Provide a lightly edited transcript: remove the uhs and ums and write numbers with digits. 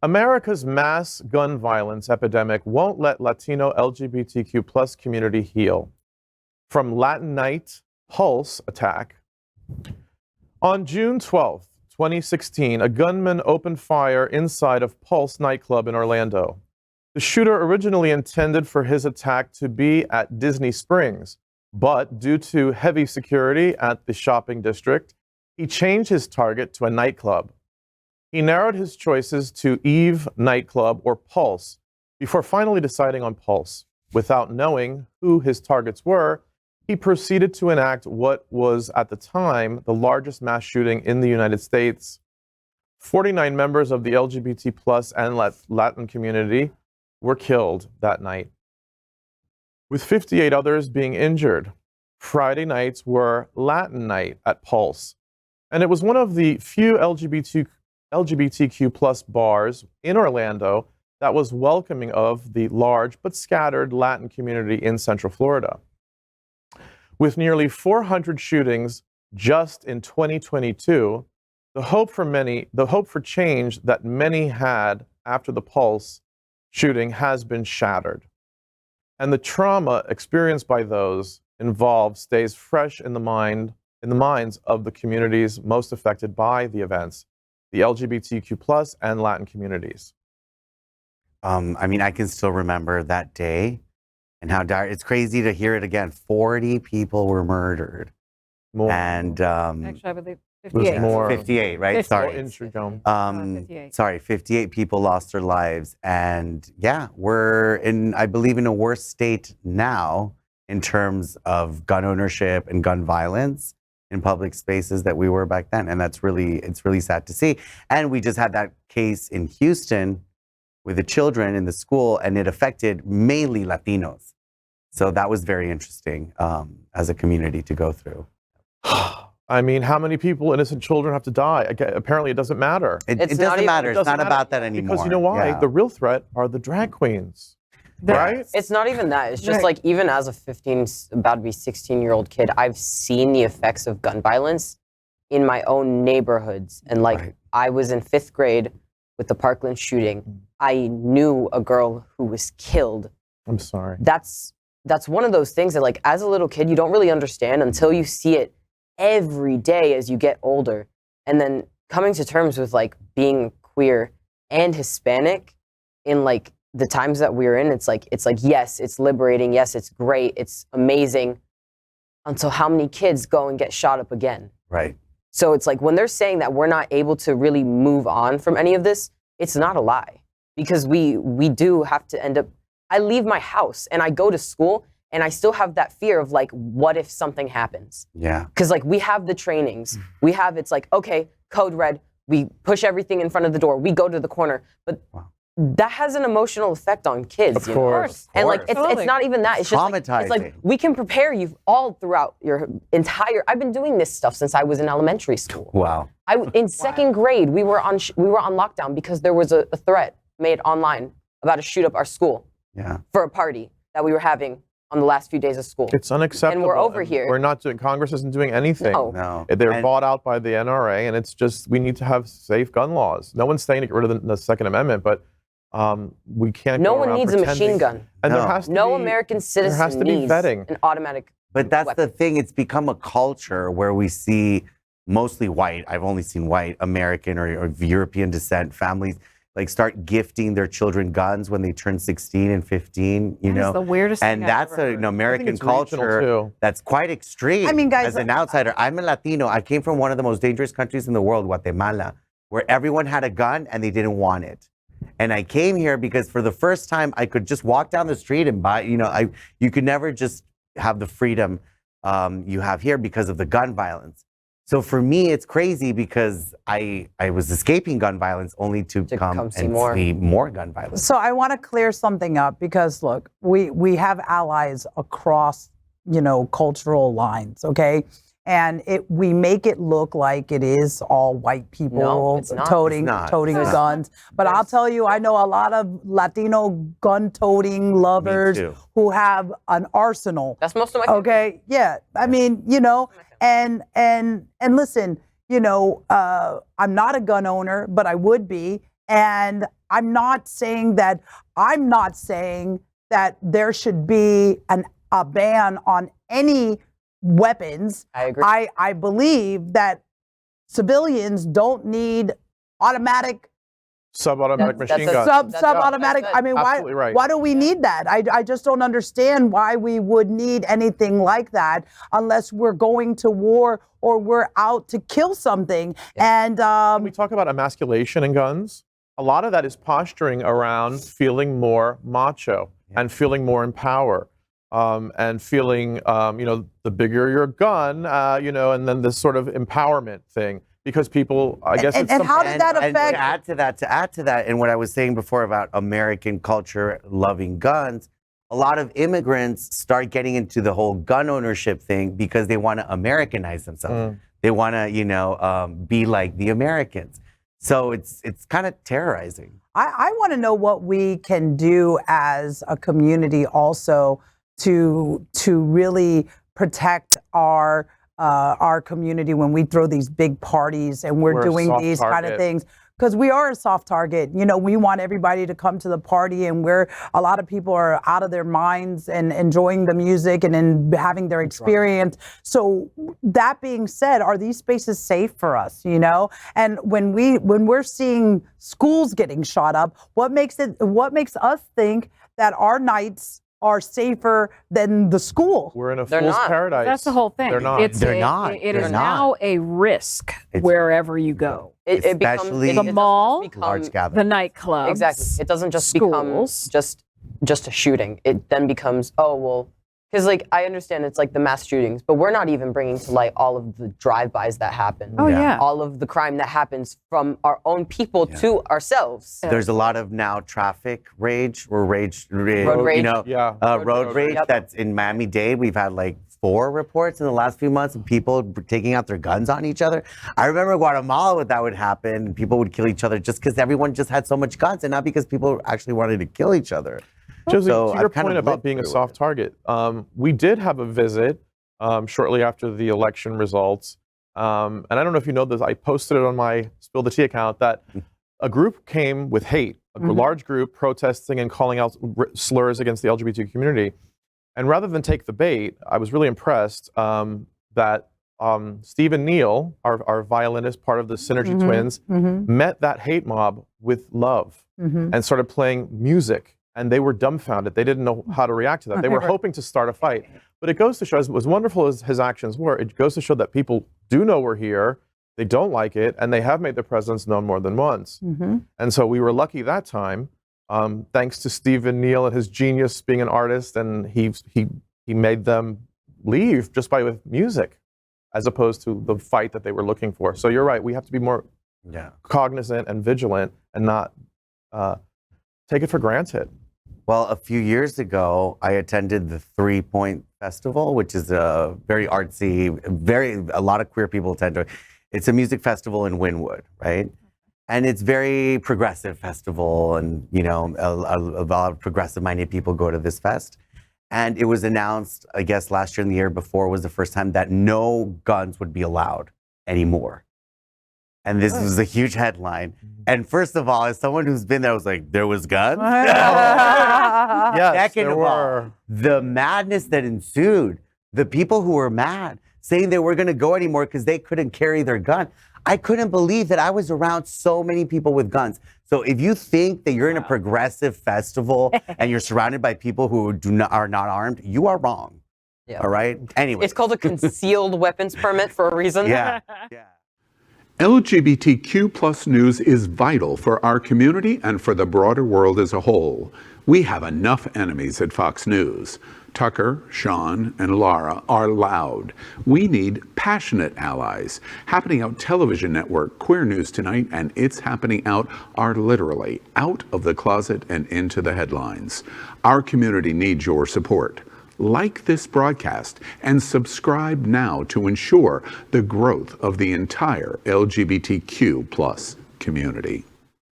America's mass gun violence epidemic won't let Latino LGBTQ plus community heal. From Latin Night Pulse attack. On June 12, 2016, a gunman opened fire inside of Pulse Nightclub in Orlando. The shooter originally intended for his attack to be at Disney Springs, but due to heavy security at the shopping district, he changed his target to a nightclub. He narrowed his choices to Eve Nightclub or Pulse before finally deciding on Pulse. Without knowing who his targets were, he proceeded to enact what was at the time the largest mass shooting in the United States. 49 members of the LGBT plus and Latin community were killed that night, with 58 others being injured. Friday nights were Latin night at Pulse, and it was one of the few LGBTQ plus bars in Orlando that was welcoming of the large but scattered Latin community in Central Florida. With nearly 400 shootings just in 2022, the hope for change that many had after the Pulse shooting has been shattered. And the trauma experienced by those involved stays fresh in the minds of the communities most affected by the events, the LGBTQ plus and Latin communities. I can still remember that day and how dire. It's crazy to hear it again. 40 people were murdered. More. And actually, I believe 58. More. 58, right? 58. Sorry. 58. Sorry, 58 people lost their lives. And yeah, we're in, I believe, in a worse state now in terms of gun ownership and gun violence in public spaces that we were back then. And it's really sad to see. And we just had that case in Houston with the children in the school, and it affected mainly Latinos. So that was very interesting as a community to go through. I mean, how many people, innocent children, have to die? Apparently, it doesn't matter. It doesn't matter. It's not about that anymore. Because you know why? Yeah. The real threat are the drag queens, right? It's not even that. It's just like, even as a 15, about to be 16-year-old kid, I've seen the effects of gun violence in my own neighborhoods. And I was in 5th grade with the Parkland shooting. I knew a girl who was killed. I'm sorry. That's one of those things that, like, as a little kid, you don't really understand until you see it every day as you get older. And then coming to terms with, like, being queer and Hispanic in, like, the times that we're in, it's like, yes, it's liberating. Yes, it's great. It's amazing. Until how many kids go and get shot up again? Right. So it's like, when they're saying that we're not able to really move on from any of this, it's not a lie. Because we do have to end up, I leave my house and I go to school and I still have that fear of, like, what if something happens? Yeah. Because, like, we have the trainings. We have, it's like, okay, code red, we push everything in front of the door, we go to the corner. But that has an emotional effect on kids. Of course. And, like, it's not even that. It's just traumatizing. It's like, we can prepare you all throughout your entire, I've been doing this stuff since I was in elementary school. Wow. In 2nd grade, we were on lockdown because there was a threat made online about to shoot up our school for a party that we were having on the last few days of school. It's unacceptable. And we're over here. We're not doing, Congress isn't doing anything. No. They're bought out by the NRA, and it's just, we need to have safe gun laws. No one's saying to get rid of the Second Amendment, but we can't No go one around needs a machine gun. And there has to No be, American citizen there has to be needs vetting. an automatic But that's weapon. the thing. It's become a culture where we see mostly white, I've only seen white, American or of European descent families like start gifting their children guns when they turn 16 and 15, you That know. is the weirdest and thing that's I've ever an heard. American it's regional, culture too. that's quite extreme. I mean, guys, as an outsider, I'm a Latino. I came from one of the most dangerous countries in the world, Guatemala, where everyone had a gun and they didn't want it. And I came here because for the first time, I could just walk down the street and buy, you could never just have the freedom you have here because of the gun violence. So for me, it's crazy because I was escaping gun violence only to come and see more gun violence. So I want to clear something up because, look, we have allies across, cultural lines, okay? And we make it look like it is all white people toting guns. But I'll tell you, I know a lot of Latino gun-toting lovers who have an arsenal. That's most of my okay, yeah. I mean, and listen, I'm not a gun owner, but I would be. And I'm not saying that there should be a ban on any weapons. I agree. I believe that civilians don't need automatic, Subautomatic That's machine a guns. subautomatic. That's I mean, Absolutely right. why do we need that? I just don't understand why we would need anything like that unless we're going to war or we're out to kill something. And When we talk about emasculation in guns, a lot of that is posturing around feeling more macho and feeling more in power. And feeling, the bigger your gun, and then this sort of empowerment thing, because people, I guess, and how did that And affect? to add to that, and what I was saying before about American culture loving guns, a lot of immigrants start getting into the whole gun ownership thing because they want to Americanize themselves. They want to, be like the Americans. So it's kind of terrorizing. I want to know what we can do as a community also to really protect our community when we throw these big parties and we're We're a doing soft these kind of target. things. Because we are a soft target. We want everybody to come to the party, and a lot of people are out of their minds and enjoying the music and having their experience. So that being said, are these spaces safe for us? And when we're seeing schools getting shot up, what makes us think that our nights are safer than the school? We're in a They're fool's not. paradise. That's the whole thing. They're not. It They're is not. now a risk wherever you go. It becomes Especially it The doesn't mall, just become- Large The gatherings. nightclubs. Exactly. It doesn't just schools. become just a shooting. It then becomes, because I understand it's like the mass shootings, but we're not even bringing to light all of the drive-bys that happen. Oh, yeah. All of the crime that happens from our own people to ourselves. There's a lot of now traffic rage or Road rage. Yeah. road rage Yep. that's in Miami-Dade. We've had like 4 reports in the last few months of people taking out their guns on each other. I remember Guatemala that would happen. People would kill each other just because everyone just had so much guns and not because people actually wanted to kill each other. Josie, So to your I've kind point of about lived being a through soft target, we did have a visit shortly after the election results. And I don't know if you know this, I posted it on my Spill the Tea account that a group came with hate, a large group protesting and calling out slurs against the LGBT community. And rather than take the bait, I was really impressed that Stephen Neal, our violinist, part of the Synergy Twins, met that hate mob with love and started playing music. And they were dumbfounded. They didn't know how to react to that. They were hoping to start a fight. But it goes to show, as wonderful as his actions were, it goes to show that people do know we're here, they don't like it, and they have made their presence known more than once. And so we were lucky that time, thanks to Stephen Neal and his genius being an artist, and he made them leave just with music, as opposed to the fight that they were looking for. So you're right, we have to be more cognizant and vigilant and not take it for granted. Well, a few years ago, I attended the 3 Point Festival, which is a very artsy, a lot of queer people attend to it. It's a music festival in Wynwood, right? And it's very progressive festival, and a lot of progressive-minded people go to this fest. And it was announced, I guess last year and the year before was the first time that no guns would be allowed anymore. And this was a huge headline. And first of all, as someone who's been there, I was like, there was guns? Yes, Second there of were. all, the madness that ensued, the people who were mad, saying they weren't going to go anymore because they couldn't carry their gun. I couldn't believe that I was around so many people with guns. So if you think that you're in a progressive festival and you're surrounded by people who are not armed, you are wrong. Yeah. All right? Anyway. It's called a concealed weapons permit for a reason. Yeah. LGBTQ plus news is vital for our community and for the broader world as a whole. We have enough enemies at Fox News. Tucker, Sean, and Laura are loud. We need passionate allies. Happening Out Television Network, Queer News Tonight, and It's Happening Out are literally out of the closet and into the headlines. Our community needs your support. Like this broadcast and subscribe now to ensure the growth of the entire LGBTQ plus community.